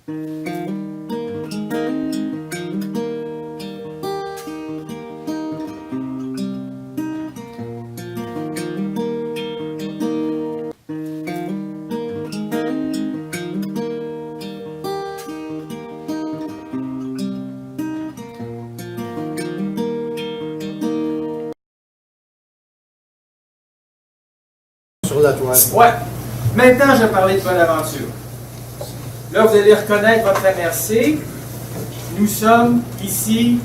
Sur la toile. Ouais. Maintenant, je vais parler de Bonaventure. Là, vous allez reconnaître votre MRC. Nous sommes ici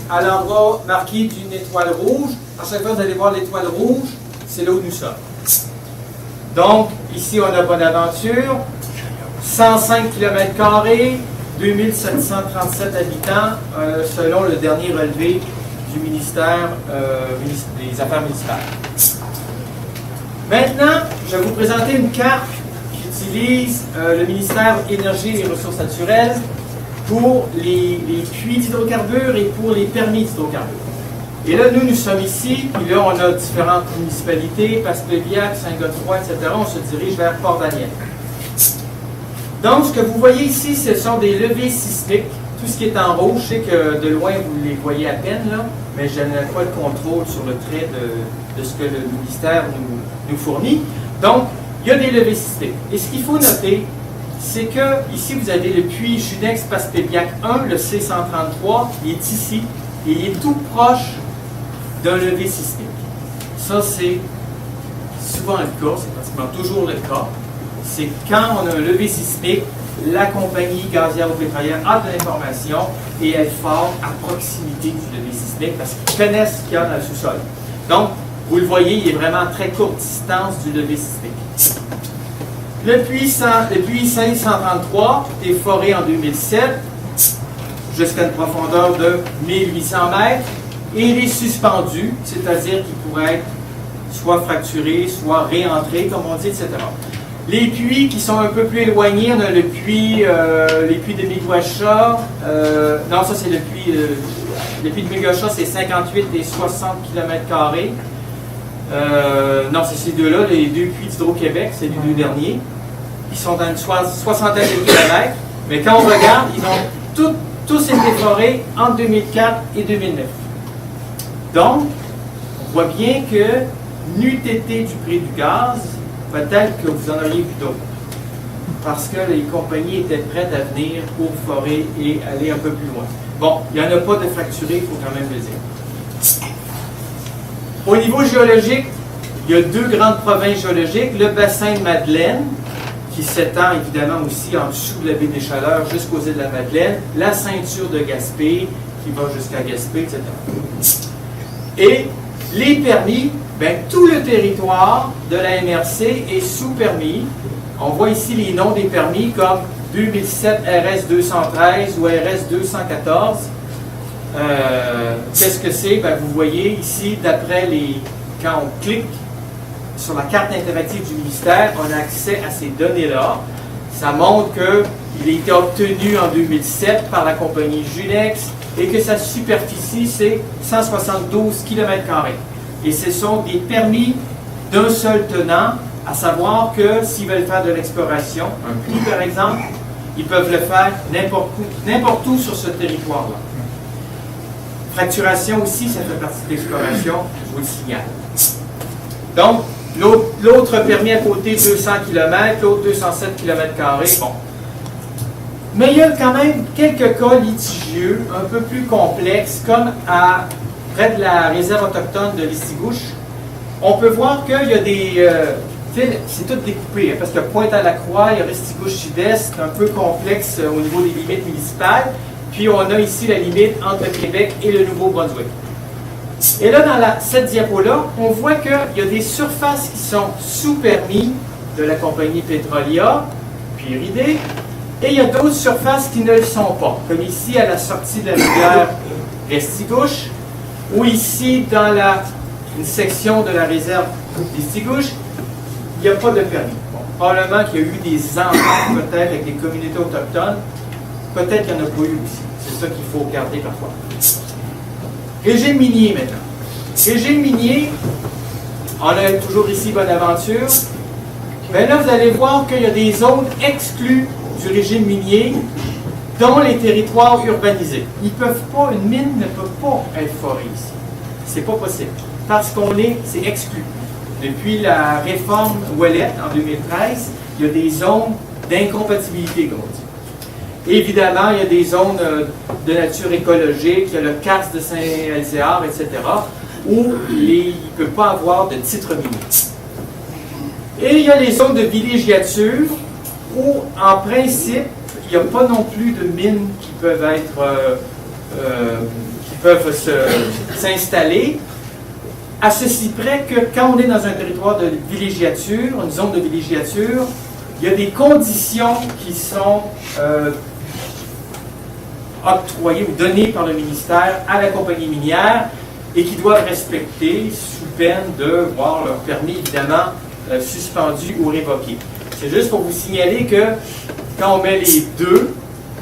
à l'endroit marqué d'une étoile rouge. À chaque fois que vous allez voir l'étoile rouge, c'est là où nous sommes. Donc, ici, on a Bonaventure, 105 km², 2737 habitants, selon le dernier relevé du ministère des Affaires municipales. Maintenant, je vais vous présenter une carte qu'utilise le ministère de l'Énergie et des Ressources naturelles pour les puits d'hydrocarbures et pour les permis d'hydrocarbures. Et là, nous sommes ici, puis là, on a différentes municipalités, Passepébiac, Saint-Godefroy, etc. On se dirige vers Port-Daniel. Donc, ce que vous voyez ici, ce sont des levées sismiques. Tout ce qui est en rouge, je sais que de loin, vous les voyez à peine, là, mais je n'ai pas le contrôle sur le trait de ce que le ministère nous fournit. Donc, il y a des levées sismiques. Et ce qu'il faut noter, c'est que ici, vous avez le puits Junex Passepébiac 1, le C133, il est ici, et il est tout proche d'un levé sismique. Ça, c'est souvent le cas, c'est pratiquement toujours le cas. C'est quand on a un levé sismique, la compagnie gazière ou pétrolière a de l'information et elle forme à proximité du levé sismique parce qu'ils connaissent ce qu'il y a dans le sous-sol. Donc, vous le voyez, il est vraiment à très courte distance du levé sismique. Le puits 533 est foré en 2007 jusqu'à une profondeur de 1800 mètres et il est suspendu, c'est-à-dire qu'il pourrait être soit fracturé, soit réentré, comme on dit, etc. Les puits qui sont un peu plus éloignés, on a les puits de Miguacha. Non, ça c'est le puits de Miguacha, c'est 58 et 60 km². Non, c'est ces deux-là, les deux puits d'Hydro-Québec, c'est les deux derniers. Ils sont dans une soixantaine de kilomètres. Mais quand on regarde, ils ont tous été forés entre 2004 et 2009. Donc, on voit bien que n'eût été du prix du gaz, peut-être que vous en auriez vu d'autres. Parce que les compagnies étaient prêtes à venir pour forer et aller un peu plus loin. Bon, il n'y en a pas de fracturés, il faut quand même le dire. Au niveau géologique, il y a deux grandes provinces géologiques. Le bassin de Madeleine, qui s'étend évidemment aussi en dessous de la baie des Chaleurs jusqu'aux îles de la Madeleine. La ceinture de Gaspé, qui va jusqu'à Gaspé, etc. Et les permis, bien, tout le territoire de la MRC est sous permis. On voit ici les noms des permis comme 2007 RS 213 ou RS 214. Qu'est-ce que c'est? Ben, vous voyez ici, quand on clique sur la carte interactive du ministère, on a accès à ces données-là. Ça montre qu'il a été obtenu en 2007 par la compagnie Junex et que sa superficie, c'est 172 km². Et ce sont des permis d'un seul tenant, à savoir que s'ils veulent faire de l'exploration, un puits par exemple, ils peuvent le faire n'importe où sur ce territoire-là. Fracturation aussi, ça fait partie de l'exploration, je vous le signale. Donc, l'autre permis à côté, 200 km, l'autre 207 km². Bon. Mais il y a quand même quelques cas litigieux, un peu plus complexes, comme près de la réserve autochtone de Listigouche. On peut voir qu'il y a des... c'est tout découpé, hein, parce que Pointe-à-la-Croix, il y a Restigouche sud-est, c'est un peu complexe au niveau des limites municipales. Puis on a ici la limite entre le Québec et le Nouveau-Brunswick. Et là, dans cette diapo-là, on voit qu'il y a des surfaces qui sont sous permis de la compagnie Petrolia, puis Iridé, et il y a d'autres surfaces qui ne le sont pas, comme ici à la sortie de la rivière Restigouche, ou ici dans une section de la réserve Restigouche, il n'y a pas de permis. Bon, probablement qu'il y a eu des ententes peut-être avec les communautés autochtones, peut-être qu'il n'y en a pas eu aussi. C'est ça qu'il faut regarder parfois. Régime minier maintenant. Régime minier, on a toujours ici Bonaventure. Bien là, vous allez voir qu'il y a des zones exclues du régime minier dans les territoires urbanisés. Ils peuvent pas, une mine ne peut pas être forée ici. C'est pas possible. Parce c'est exclu. Depuis la réforme Ouellette en 2013, il y a des zones d'incompatibilité, comme on dit. Évidemment, il y a des zones de nature écologique, il y a le Karst de Saint-Elzéar, etc., où il ne peut pas avoir de titre minier. Et il y a les zones de villégiature, où, en principe, il n'y a pas non plus de mines qui peuvent être qui peuvent s'installer, à ceci près que quand on est dans un territoire de villégiature, une zone de villégiature, il y a des conditions qui sont octroyées ou données par le ministère à la compagnie minière et qui doivent respecter sous peine de voir leur permis, évidemment, suspendu ou révoqué. C'est juste pour vous signaler que quand on met les deux,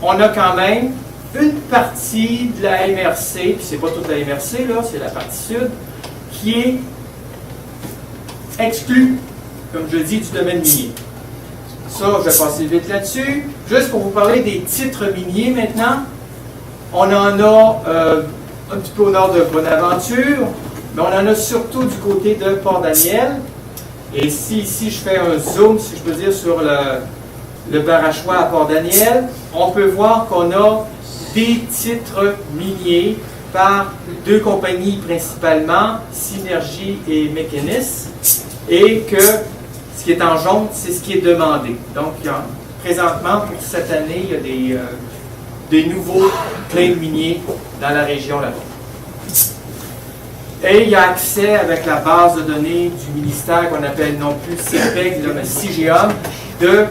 on a quand même une partie de la MRC, puis c'est pas toute la MRC, là, c'est la partie sud, qui est exclue, comme je dis, du domaine minier. Ça, je vais passer vite là-dessus. Juste pour vous parler des titres miniers maintenant, on en a un petit peu au nord de Bonaventure, mais on en a surtout du côté de Port-Daniel. Et si ici je fais un zoom, si je peux dire, sur le Barachois à Port-Daniel, on peut voir qu'on a des titres miniers par deux compagnies principalement, Synergie et Mécanis, et que ce qui est en jaune, c'est ce qui est demandé. Donc, présentement, pour cette année, il y a des nouveaux claims miniers dans la région là-bas. Et il y a accès avec la base de données du ministère qu'on appelle non plus CIPEG, mais CIGEOM, de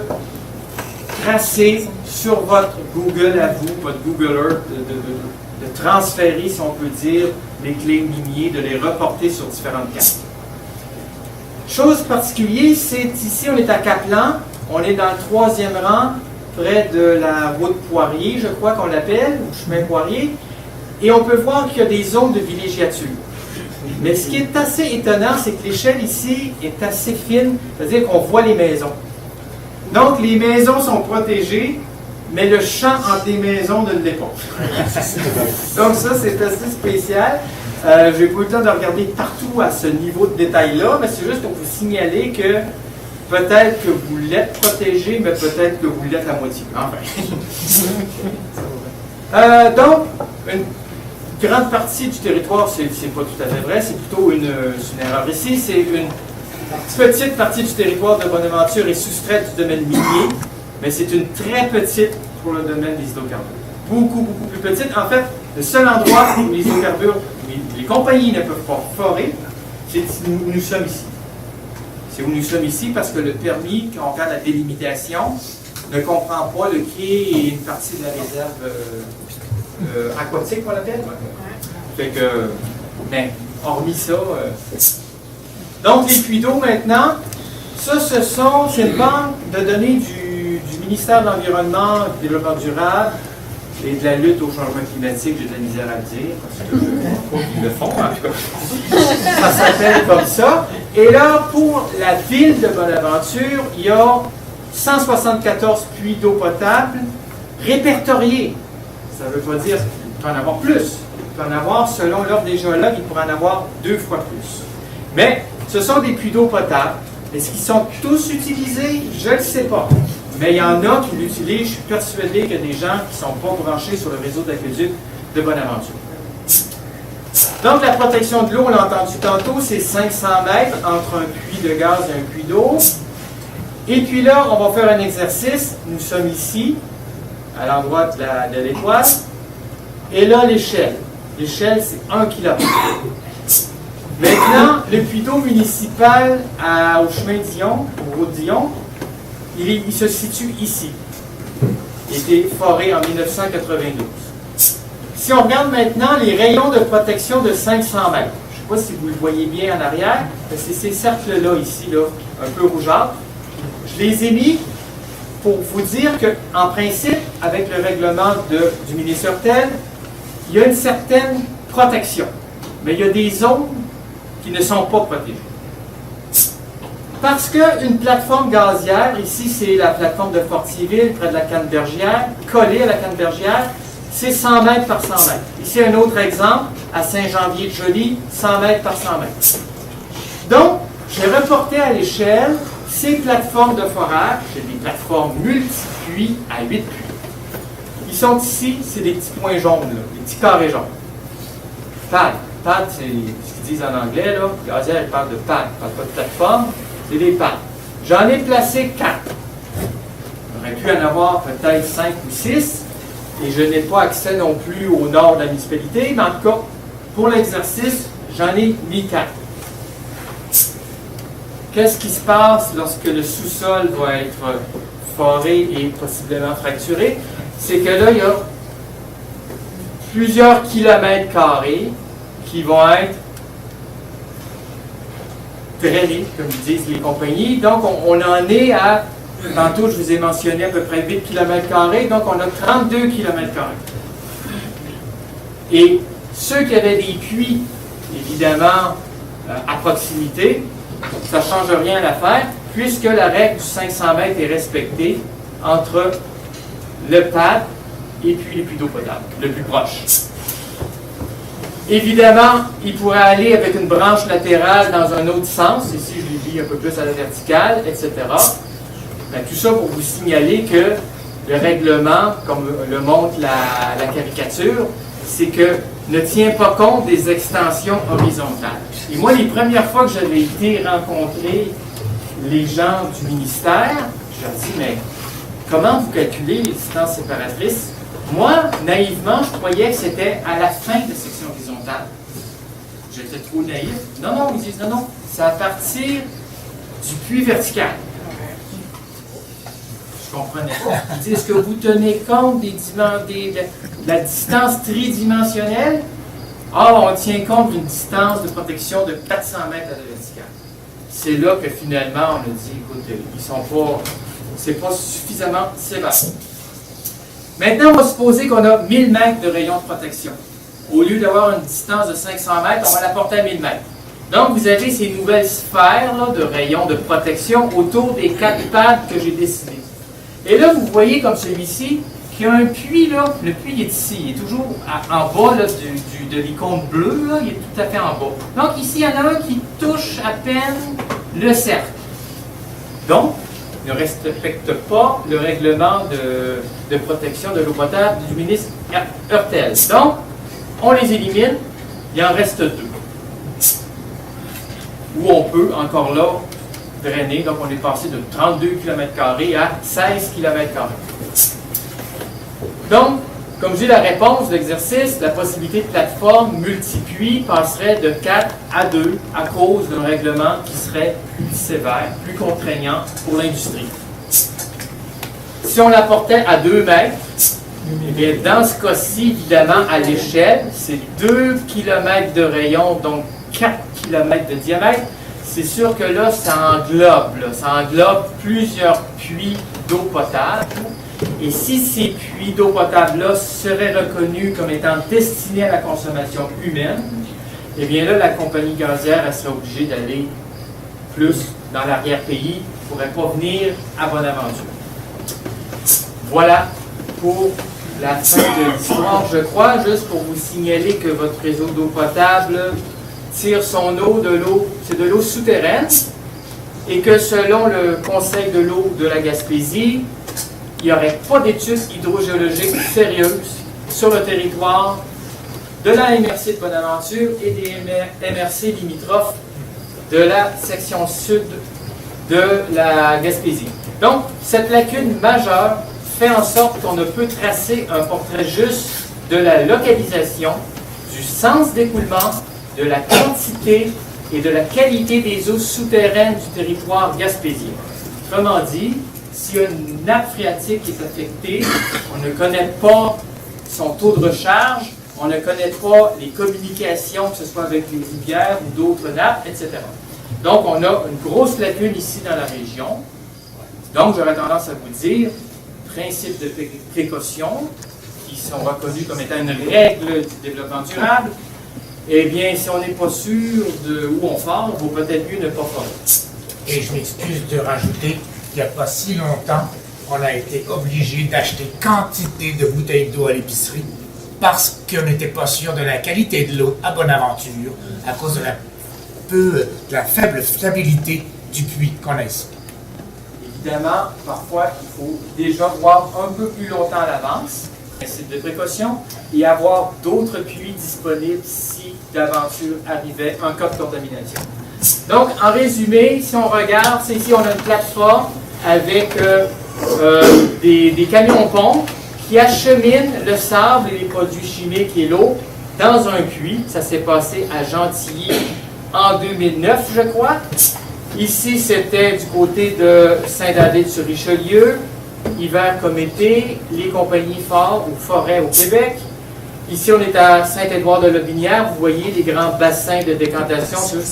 tracer sur votre Google à vous, votre Google Earth, de transférer, si on peut dire, les clés miniers, de les reporter sur différentes cartes. Chose particulière, c'est ici, on est à Caplan, on est dans le 3e rang, près de la route Poirier, je crois qu'on l'appelle, ou chemin Poirier, et on peut voir qu'il y a des zones de villégiature. Mais ce qui est assez étonnant, c'est que l'échelle ici est assez fine, c'est-à-dire qu'on voit les maisons. Donc, les maisons sont protégées, mais le champ entre les maisons ne l'est pas. Donc ça, c'est assez spécial. Je n'ai pas eu le temps de regarder partout à ce niveau de détail-là, mais c'est juste pour vous signaler que peut-être que vous l'êtes protégé, mais peut-être que vous l'êtes à moitié. Enfin. Donc, une grande partie du territoire, c'est pas tout à fait vrai, c'est plutôt une erreur ici, c'est une petite partie du territoire de Bonaventure est soustraite du domaine minier, mais c'est une très petite pour le domaine des hydrocarbures. Beaucoup, beaucoup plus petite. En fait, le seul endroit où les hydrocarbures, les compagnies ne peuvent pas forer, c'est où nous sommes ici. C'est où nous sommes ici parce que le permis, quand on regarde la délimitation, ne comprend pas le quai et une partie de la réserve aquatique, on l'appelle. Fait que, mais hormis ça. Donc, les puits d'eau maintenant, ça, c'est une banque de données du ministère de l'Environnement, du Développement durable et de la lutte au changement climatique. J'ai de la misère à le dire, parce que je ne crois pas qu'ils le font, en tout cas. Ça s'appelle comme ça. Et là, pour la ville de Bonaventure, il y a 174 puits d'eau potable répertoriés. Ça ne veut pas dire qu'il peut en avoir plus. Il peut en avoir, selon l'ordre des géologues, il pourrait en avoir 2 fois plus. Mais ce sont des puits d'eau potable. Est-ce qu'ils sont tous utilisés? Je ne sais pas. Mais il y en a qui l'utilisent. Je suis persuadé qu'il y a des gens qui ne sont pas branchés sur le réseau d'aqueduc de Bonaventure. Donc, la protection de l'eau, on l'a entendu tantôt, c'est 500 mètres entre un puits de gaz et un puits d'eau. Et puis là, on va faire un exercice. Nous sommes ici, à l'endroit de l'étoile. Et là, l'échelle. L'échelle, c'est 1 km. Maintenant, le puits d'eau municipal au chemin Dion, au route Dion, il se situe ici. Il a été foré en 1992. Si on regarde maintenant les rayons de protection de 500 mètres, je ne sais pas si vous le voyez bien en arrière, c'est ces cercles-là ici, là, un peu rougeâtres. Je les ai mis pour vous dire qu'en principe, avec le règlement du Mini-Surtel, il y a une certaine protection. Mais il y a des zones qui ne sont pas protégées. Parce qu'une plateforme gazière, ici c'est la plateforme de Fortiville, près de la Cannebergière, collée à la Cannebergière, c'est 100 mètres par 100 mètres. Ici un autre exemple, à Saint-Jean-Vier-de-Joly, 100 mètres par 100 mètres. Donc, j'ai reporté à l'échelle ces plateformes de forage, c'est des plateformes multi-puits à 8 puits. Ils sont ici, c'est des petits points jaunes, là, des petits carrés jaunes. Pad. Pad, c'est ce qu'ils disent en anglais, là. Gazière, ils parlent de pad, ils ne parlent pas de plateforme, c'est des pads. J'en ai placé 4. J'aurais pu en avoir peut-être 5 ou 6, et je n'ai pas accès non plus au nord de la municipalité, mais en tout cas, pour l'exercice, j'en ai mis 4. Qu'est-ce qui se passe lorsque le sous-sol va être foré et possiblement fracturé? C'est que là, il y a plusieurs kilomètres carrés qui vont être drainés, comme disent les compagnies. Donc, on en est à, tantôt je vous ai mentionné à peu près 8 km², donc on a 32 km². Et ceux qui avaient des puits, évidemment, à proximité, ça ne change rien à l'affaire, puisque la règle du 500 mètres est respectée entre le pad et puis les puits d'eau potable, le plus proche. Évidemment, il pourrait aller avec une branche latérale dans un autre sens, ici je l'ai mis un peu plus à la verticale, etc. Ben, tout ça pour vous signaler que le règlement, comme le montre la caricature, c'est que ne tient pas compte des extensions horizontales. Et moi, les premières fois que j'avais été rencontrer les gens du ministère, je leur dis, mais comment vous calculez les distances séparatrices? Moi, naïvement, je croyais que c'était à la fin de la section horizontale. J'étais trop naïf. Non, ils disent non, c'est à partir du puits vertical. Je comprenais pas. Ils disent, est-ce que vous tenez compte de la distance tridimensionnelle? Or, on tient compte d'une distance de protection de 400 mètres à la verticale. C'est là que finalement, on a dit, écoute, ils sont pas, c'est pas suffisamment sévère. Maintenant, on va supposer qu'on a 1000 mètres de rayon de protection. Au lieu d'avoir une distance de 500 mètres, on va la porter à 1000 mètres. Donc, vous avez ces nouvelles sphères là, de rayons de protection autour des 4 pads que j'ai dessinés. Et là, vous voyez comme celui-ci, qu'il y a un puits, là, le puits est ici, il est toujours en bas là, de l'icône bleue, là, il est tout à fait en bas. Donc ici, il y en a un qui touche à peine le cercle. Donc, ne respecte pas le règlement de protection de l'eau potable du ministre Heurtel. Donc, on les élimine, il en reste 2. Où on peut, encore là, drainer. Donc, on est passé de 32 km² à 16 km². Donc, comme j'ai la réponse de l'exercice, la possibilité de plateforme multi-puits passerait de 4 à 2 à cause d'un règlement qui serait plus sévère, plus contraignant pour l'industrie. Si on la portait à 2 mètres, eh bien, dans ce cas-ci, évidemment, à l'échelle, c'est 2 km de rayon, donc 4 km de diamètre. C'est sûr que là, ça englobe plusieurs puits d'eau potable. Et si ces puits d'eau potable-là seraient reconnus comme étant destinés à la consommation humaine, eh bien là, la compagnie gazière, elle serait obligée d'aller plus dans l'arrière-pays, ne pourrait pas venir à Bonaventure. Voilà pour la fin de l'histoire, je crois, juste pour vous signaler que votre réseau d'eau potable tire son eau c'est de l'eau souterraine, et que selon le Conseil de l'eau de la Gaspésie, il n'y aurait pas d'études hydrogéologiques sérieuses sur le territoire de la MRC de Bonaventure et des MRC limitrophes de la section sud de la Gaspésie. Donc, cette lacune majeure fait en sorte qu'on ne peut tracer un portrait juste de la localisation, du sens d'écoulement, de la quantité et de la qualité des eaux souterraines du territoire gaspésien. Autrement dit, s'il y a une nappe phréatique qui est affectée, on ne connaît pas son taux de recharge, on ne connaît pas les communications, que ce soit avec les rivières ou d'autres nappes, etc. Donc, on a une grosse lacune ici dans la région. Donc, j'aurais tendance à vous dire, principes de précaution, qui sont reconnus comme étant une règle du développement durable, eh bien, si on n'est pas sûr de où on part, il vaut peut-être mieux ne pas forer. Et je m'excuse de rajouter qu'il n'y a pas si longtemps, on a été obligé d'acheter quantité de bouteilles d'eau à l'épicerie parce qu'on n'était pas sûr de la qualité de l'eau à Bonaventure à cause de la faible fiabilité du puits qu'on a ici. Évidemment, parfois, il faut déjà voir un peu plus longtemps à l'avance, principe de précaution, et avoir d'autres puits disponibles si d'aventure arrivait un cas de contamination. Donc, en résumé, si on regarde, c'est ici, on a une plateforme avec des camions-pompes qui acheminent le sable et les produits chimiques et l'eau dans un puits. Ça s'est passé à Gentilly en 2009, je crois. Ici, c'était du côté de Saint-David-sur-Richelieu, hiver comme été, les compagnies phares ou forêts au Québec. Ici, on est à Saint-Édouard-de-Lotbinière. Vous voyez les grands bassins de décantation pour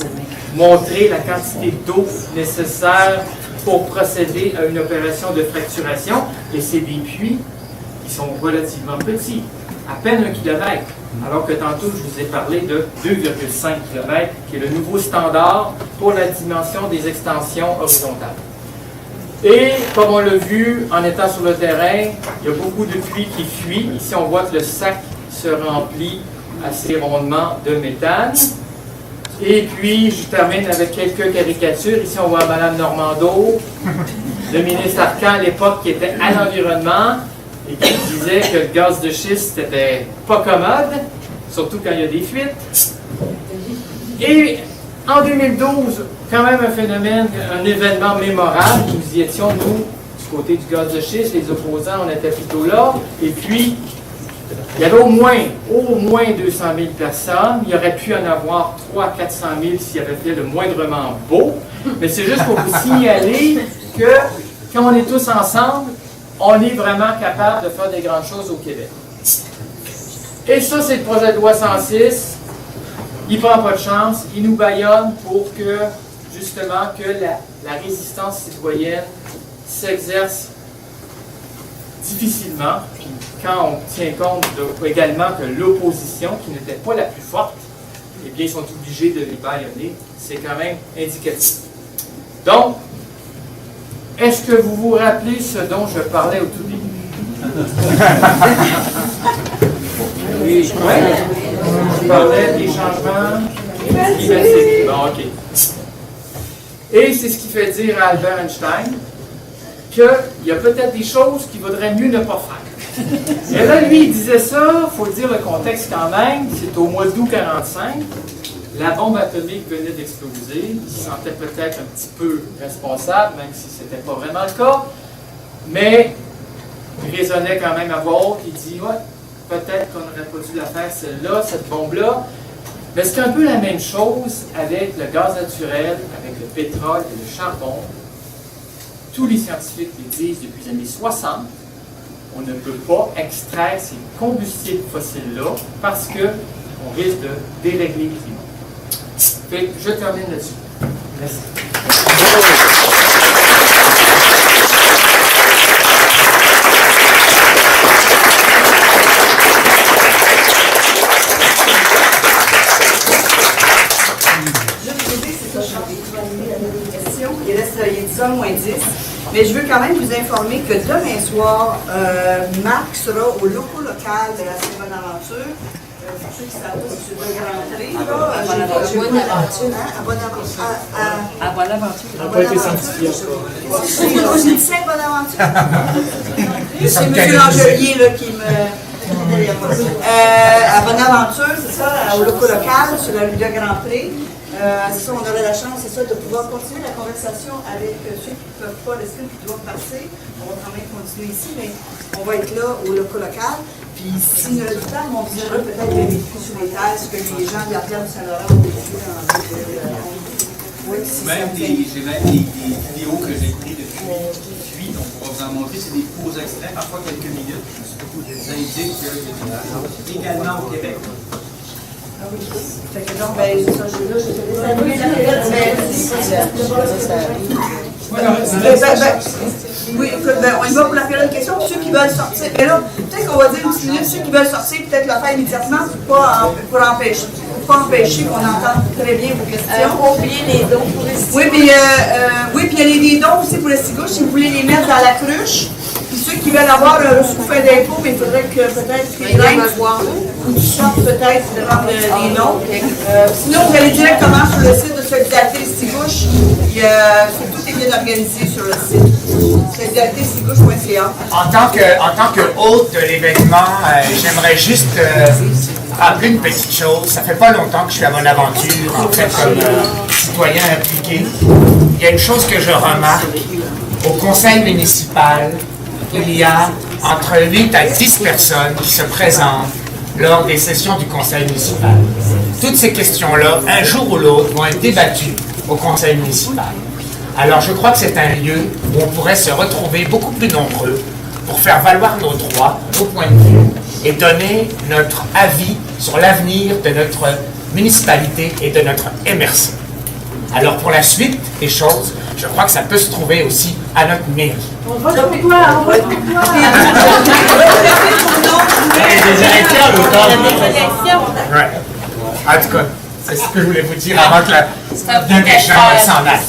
montrer la quantité d'eau nécessaire pour procéder à une opération de fracturation. Et c'est des puits qui sont relativement petits, à peine 1 kilomètre, alors que tantôt, je vous ai parlé de 2,5 km, qui est le nouveau standard pour la dimension des extensions horizontales. Et, comme on l'a vu en étant sur le terrain, il y a beaucoup de puits qui fuient. Ici, on voit que le sac se remplit assez rondement de méthane. Et puis, je termine avec quelques caricatures. Ici, on voit Mme Normando, le ministre Arcan à l'époque qui était à l'environnement et qui disait que le gaz de schiste n'était pas commode, surtout quand il y a des fuites. Et en 2012, quand même un phénomène, un événement mémorable. Nous y étions, nous, du côté du gaz de schiste, les opposants, on était plutôt là. Et puis, il y avait au moins 200 000 personnes. Il y aurait pu en avoir 300 000 à 400 000 s'il y avait fait le moindrement beau. Mais c'est juste pour vous signaler que quand on est tous ensemble, on est vraiment capable de faire des grandes choses au Québec. Et ça, c'est le projet de loi 106. Il ne prend pas de chance. Il nous bâillonne pour que, justement, que la résistance citoyenne s'exerce difficilement. Puis quand on tient compte également que l'opposition, qui n'était pas la plus forte, eh bien, ils sont obligés de les bâillonner. C'est quand même indicatif. Donc, est-ce que vous vous rappelez ce dont je parlais au tout début? Oui, je parlais des changements climatiques. Bon, OK. Et c'est ce qui fait dire à Albert Einstein qu'il y a peut-être des choses qu'il vaudrait mieux ne pas faire. Et là, lui, il disait ça, il faut dire le contexte quand même, c'est au mois d'août 1945. La bombe atomique venait d'exploser. Il se sentait peut-être un petit peu responsable, même si ce n'était pas vraiment le cas. Mais il raisonnait quand même à voix haute. Il dit, ouais, peut-être qu'on n'aurait pas dû la faire celle-là, cette bombe-là. Mais c'est un peu la même chose avec le gaz naturel, avec le pétrole et le charbon. Tous les scientifiques le disent depuis les années 60. On ne peut pas extraire ces combustibles fossiles-là parce qu'on risque de dérégler le climat. Fait que je termine là-dessus. Merci. Il reste 10h moins 10. Mais je veux quand même vous informer que demain soir, Marc sera au locaux local de la Saint-Bonaventure. Pour ceux qui savent pas, c'est de Grand-Entrée. À Bonaventure. À Bonaventure. On n'a pas été sanctifié. J'ai dit Saint-Bonaventure. C'est M. Langelier là, qui me... à Bonaventure, c'est ça, au locaux local, sur la rue de Grand-Pré. C'est ça, on aurait la chance, c'est ça, de pouvoir continuer la conversation avec ceux qui ne peuvent pas rester, qui doivent partir. On va quand même continuer ici, mais on va être là au locaux local. Puis si nous le temps, on vous dira peut-être des véhicules sur les terres, ce que les gens de la Pierre du Saint-Laurent ont vécu j'ai même des vidéos que j'ai prises depuis, donc on va vous en montrer, c'est des courts extraits, parfois quelques minutes. Ça indique qu'il y a également au Québec. Ah oui, fait que donc, ben, ça, je oui, on y va pour la période de questions. Ceux qui veulent sortir, mais là, peut-être qu'on va dire aussi, ceux qui veulent sortir, peut-être le faire immédiatement pour empêcher. pas empêcher qu'on entende très bien vos questions. Pas oublier les dons pour les Oui, puis il y a des dons aussi pour les cigouches, si vous voulez les mettre dans la cruche. Puis ceux qui veulent avoir un reçu-fait d'impôt, mais il faudrait que peut-être qu'ils viennent ou du sorte peut-être de rendre des noms. Sinon, vous allez directement sur le site de Solidarité Estigouche. Tout est bien organisé sur le site. solidaritéestigouche.ca. En tant que hôte de l'événement, j'aimerais juste rappeler une petite chose. Ça fait pas longtemps que je suis à Bonaventure, en fait, comme citoyen impliqué. Il y a une chose que je remarque. Au conseil municipal, il y a entre 8 à 10 personnes qui se présentent lors des sessions du conseil municipal. Toutes ces questions-là, un jour ou l'autre, vont être débattues au conseil municipal. Alors, je crois que c'est un lieu où on pourrait se retrouver beaucoup plus nombreux pour faire valoir nos droits, nos points de vue et donner notre avis sur l'avenir de notre municipalité et de notre MRC. Alors, pour la suite des choses, je crois que ça peut se trouver aussi à notre mairie. On vote pour toi, on vote pour toi. Des élections à l'automne. Des élections. Ouais. En tout cas, c'est ce que je voulais vous dire avant que l'un des gens s'en aille.